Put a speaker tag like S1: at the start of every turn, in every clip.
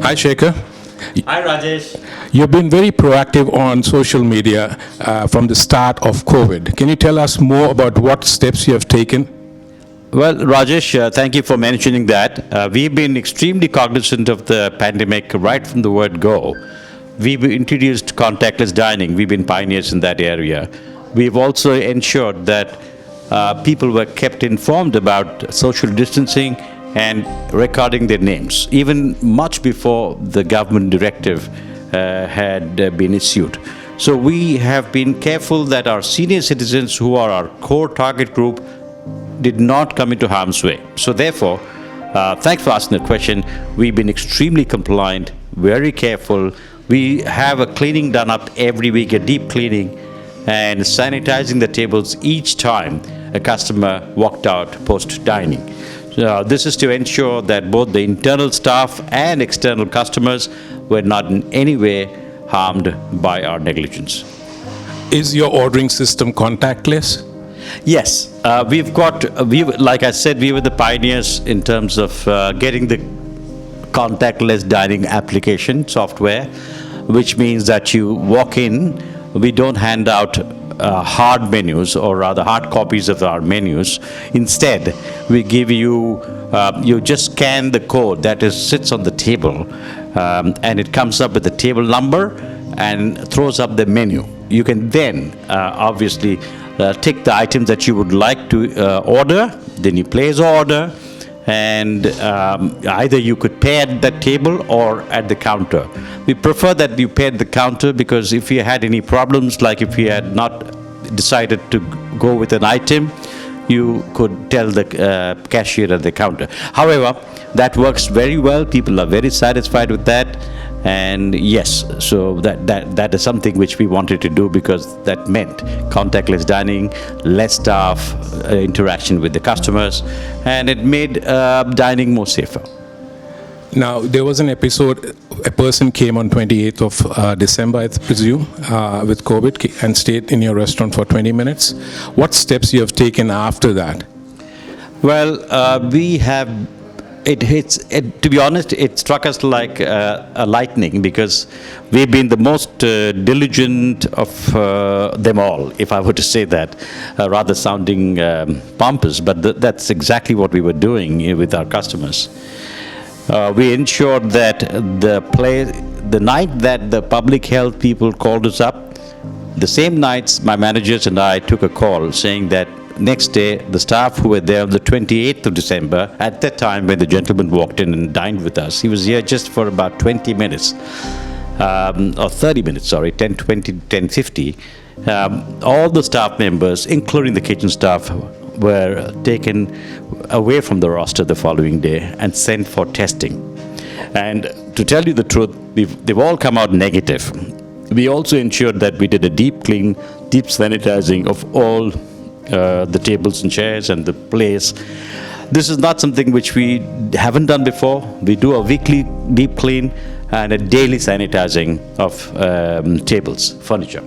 S1: Hi, Shekhar.
S2: Hi, Rajesh.
S1: You've been very proactive on social media from the start of COVID. Can you tell us more about what steps you have taken?
S2: Well, Rajesh, thank you for mentioning that. We've been extremely cognizant of the pandemic right from the word go. We've introduced contactless dining. We've been pioneers in that area. We've also ensured that people were kept informed about social distancing and recording their names, even much before the government directive had been issued. So we have been careful that our senior citizens, who are our core target group, did not come into harm's way. So therefore, thanks for asking the question. We've been extremely compliant, very careful. We have a cleaning done up every week, a deep cleaning, and sanitizing the tables each time a customer walked out post-dining. This is to ensure that both the internal staff and external customers were not in any way harmed by our negligence.
S1: Is your ordering system contactless?
S2: Yes, like I said, we were the pioneers in terms of getting the contactless dining application software, which means that you walk in, we don't hand out hard menus, or rather hard copies of our menus. Instead, we give you, you just scan the code that sits on the table, and it comes up with the table number and throws up the menu. You can then obviously take the items that you would like to order, then you place the order, and either you could pay at that table or at the counter. We prefer that you pay at the counter, because if you had any problems, like if you had not decided to go with an item, you could tell the cashier at the counter. However, that works very well. People are very satisfied with that. And yes, so that is something which we wanted to do, because that meant contactless dining, less staff interaction with the customers, and it made dining more safer.
S1: Now, there was an episode, a person came on 28th of December, I presume, with COVID and stayed in your restaurant for 20 minutes. What steps you have taken after that?
S2: Well, we have, to be honest, it struck us like a lightning, because we've been the most diligent of them all, if I were to say that, rather sounding pompous, but that's exactly what we were doing with our customers. We ensured that the night that the public health people called us up, the same nights my managers and I took a call saying that next day the staff who were there on the 28th of December, at that time when the gentleman walked in and dined with us, he was here just for about 20 minutes, or 30 minutes, sorry, 10:20, 10:50. All the staff members, including the kitchen staff, were taken away from the roster the following day and sent for testing. And to tell you the truth, they've all come out negative. We also ensured that we did a deep clean, deep sanitizing of all the tables and chairs and the place. This is not something which we haven't done before. We do a weekly deep clean and a daily sanitizing of tables, furniture.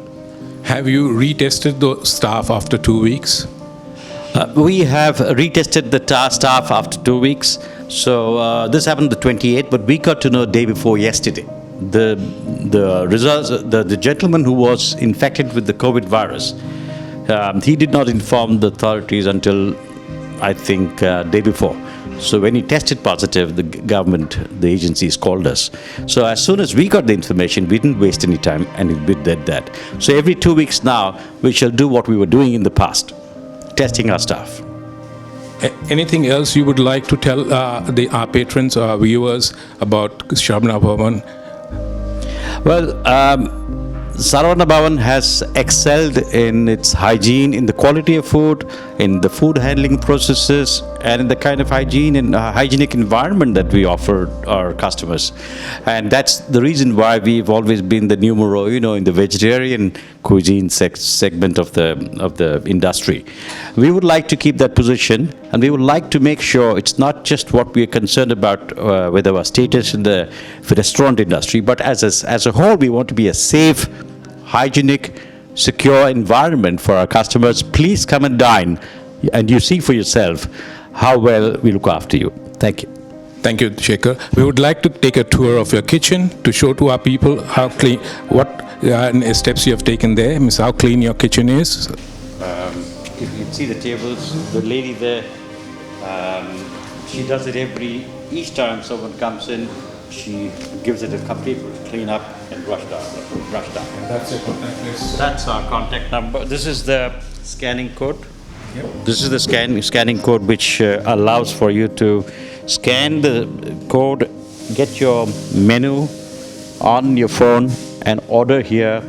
S1: Have you retested the staff after 2 weeks?
S2: We have retested the staff after 2 weeks. So this happened the 28th, but we got to know day before yesterday. The results, the gentleman who was infected with the COVID virus, he did not inform the authorities until, I think, day before. So when he tested positive, the government, the agencies called us. So as soon as we got the information, we didn't waste any time, and we did that. So every 2 weeks now, we shall do what we were doing in the past, testing our staff.
S1: Anything else you would like to tell our patrons or our viewers about Saravana Bhavan?
S2: Well, Saravana Bhavan has excelled in its hygiene, in the quality of food, in the food handling processes, and in the kind of hygiene and hygienic environment that we offer our customers. And that's the reason why we've always been the numero uno in the vegetarian cuisine segment of the industry. We would like to keep that position, and we would like to make sure it's not just what we are concerned about with our status in the restaurant industry, but as a whole, we want to be a safe, hygienic, secure environment for our customers. Please come and dine, and you see for yourself how well we look after you. Thank you.
S1: Thank you, Shekhar. We would like to take a tour of your kitchen to show to our people how clean, what steps you have taken there, means how clean your kitchen is.
S2: If you see the tables, the lady there, she does it each time someone comes in, she gives it a complete clean up and brush down.
S1: That's your contact list.
S2: That's our contact number. This is the scanning code. This is the scanning code which allows for you to scan the code, get your menu on your phone and order here.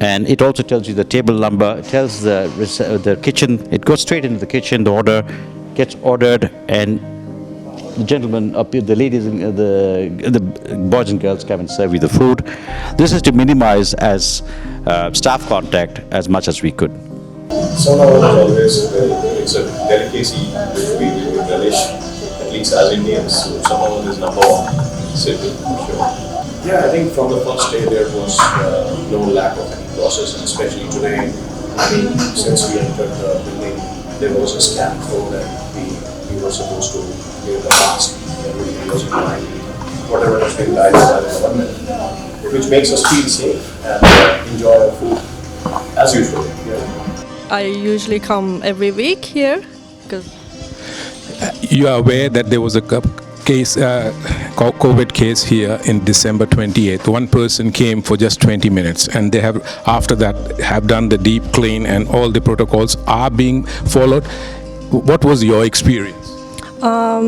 S2: And it also tells you the table number, it tells the kitchen, it goes straight into the kitchen, the order gets ordered, and the gentlemen, the ladies, the boys and girls come and serve you the food. This is to minimize as staff contact as much as we could.
S3: Somehow it's a delicacy which we relish, at least as Indians. So somehow it is number one, simple, for sure. Yeah, I think from the first day there was no lack of any process, and especially today, I mean, since we entered the building, there was a scan code and we were supposed to give the mask, everything was in line, whatever has been guided by the government, which makes us feel safe and enjoy our food as usual. Yeah.
S4: I usually come every week here because
S1: You are aware that there was a COVID case here in December 28th. One person came for just 20 minutes, and they have, after that, have done the deep clean, and all the protocols are being followed. What was your experience?
S4: I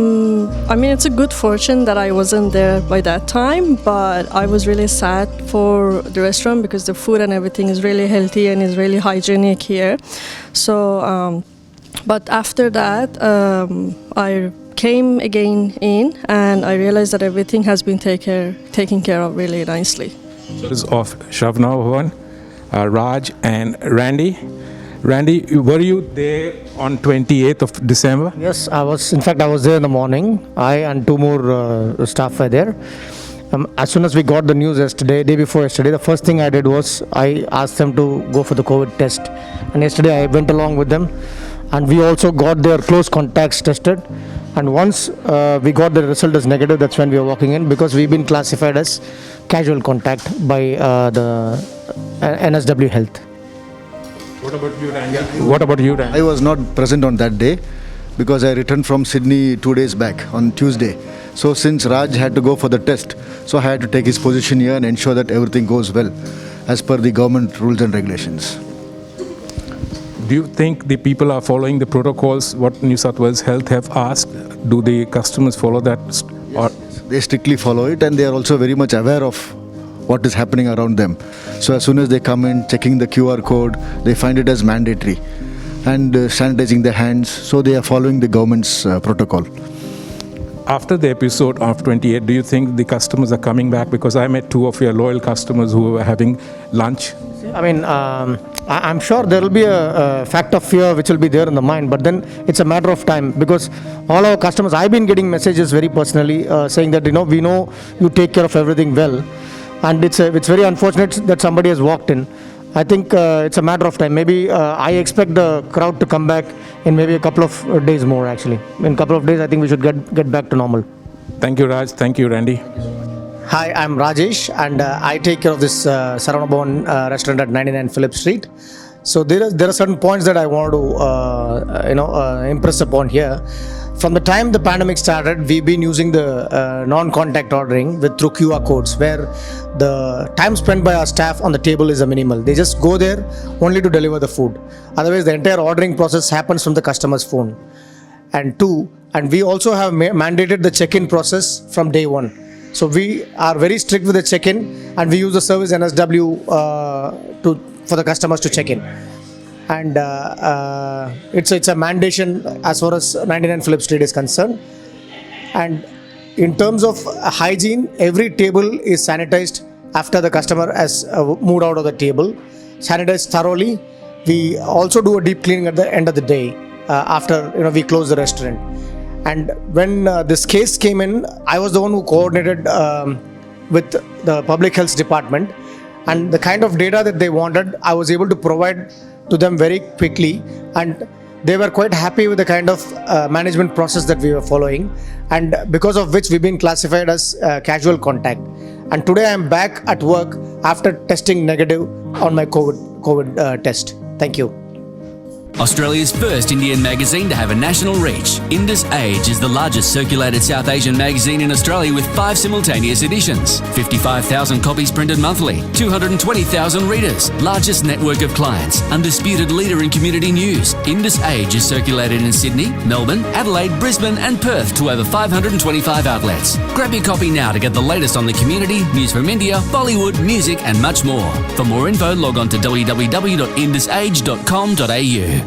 S4: mean, it's a good fortune that I wasn't there by that time, but I was really sad for the restaurant because the food and everything is really healthy and is really hygienic here. So, but after that, I came again in and I realized that everything has been taken care of really nicely.
S1: So this is of Shavna Bhavan, Raj and Randy. Randy, were you there on 28th of December?
S5: Yes, I was. In fact, I was there in the morning. I and two more staff were there. As soon as we got the news day before yesterday, the first thing I did was I asked them to go for the COVID test. And yesterday I went along with them. And we also got their close contacts tested. And once we got the result as negative, that's when we were walking in, because we've been classified as casual contact by the NSW Health.
S1: What about you, Randy? What about you, Randy?
S6: I was not present on that day because I returned from Sydney 2 days back on Tuesday. So since Raj had to go for the test, so I had to take his position here and ensure that everything goes well as per the government rules and regulations.
S1: Do you think the people are following the protocols, what New South Wales Health have asked? Do the customers follow that? Or
S6: They strictly follow it, and they are also very much aware of what is happening around them. So as soon as they come in, checking the QR code, they find it as mandatory, and sanitizing their hands, so they are following the government's protocol.
S1: After the episode of 28, do you think the customers are coming back? Because I met two of your loyal customers who were having lunch.
S5: I mean, I'm sure there will be a fact of fear which will be there in the mind, but then it's a matter of time, because all our customers, I've been getting messages very personally saying that, we know you take care of everything well, and it's very unfortunate that somebody has walked in. I think it's a matter of time. Maybe I expect the crowd to come back in maybe a couple of days more, actually. In a couple of days, I think we should get back to normal.
S1: Thank you, Raj. Thank you, Randy.
S5: Hi, I'm Rajesh, and I take care of this Saravana Bhavan restaurant at 99 Phillip Street. So there are certain points that I want to impress upon here. From the time the pandemic started, we've been using the non-contact ordering through QR codes, where the time spent by our staff on the table is a minimal. They just go there only to deliver the food. Otherwise, the entire ordering process happens from the customer's phone. And we also have mandated the check-in process from day one. So we are very strict with the check-in, and we use the service NSW for the customers to check in. And it's a mandation as far as 99 Phillip Street is concerned. And in terms of hygiene, every table is sanitized after the customer has moved out of the table, sanitized thoroughly. We also do a deep cleaning at the end of the day after we close the restaurant. And when this case came in, I was the one who coordinated with the Public Health Department, and the kind of data that they wanted, I was able to provide to them very quickly. And they were quite happy with the kind of management process that we were following, and because of which we've been classified as casual contact. And today I am back at work after testing negative on my COVID test. Thank you.
S7: Australia's first Indian magazine to have a national reach, Indus Age is the largest circulated South Asian magazine in Australia with 5 simultaneous editions, 55,000 copies printed monthly, 220,000 readers, largest network of clients, undisputed leader in community news. Indus Age is circulated in Sydney, Melbourne, Adelaide, Brisbane and Perth to over 525 outlets. Grab your copy now to get the latest on the community, news from India, Bollywood, music and much more. For more info, log on to www.indusage.com.au.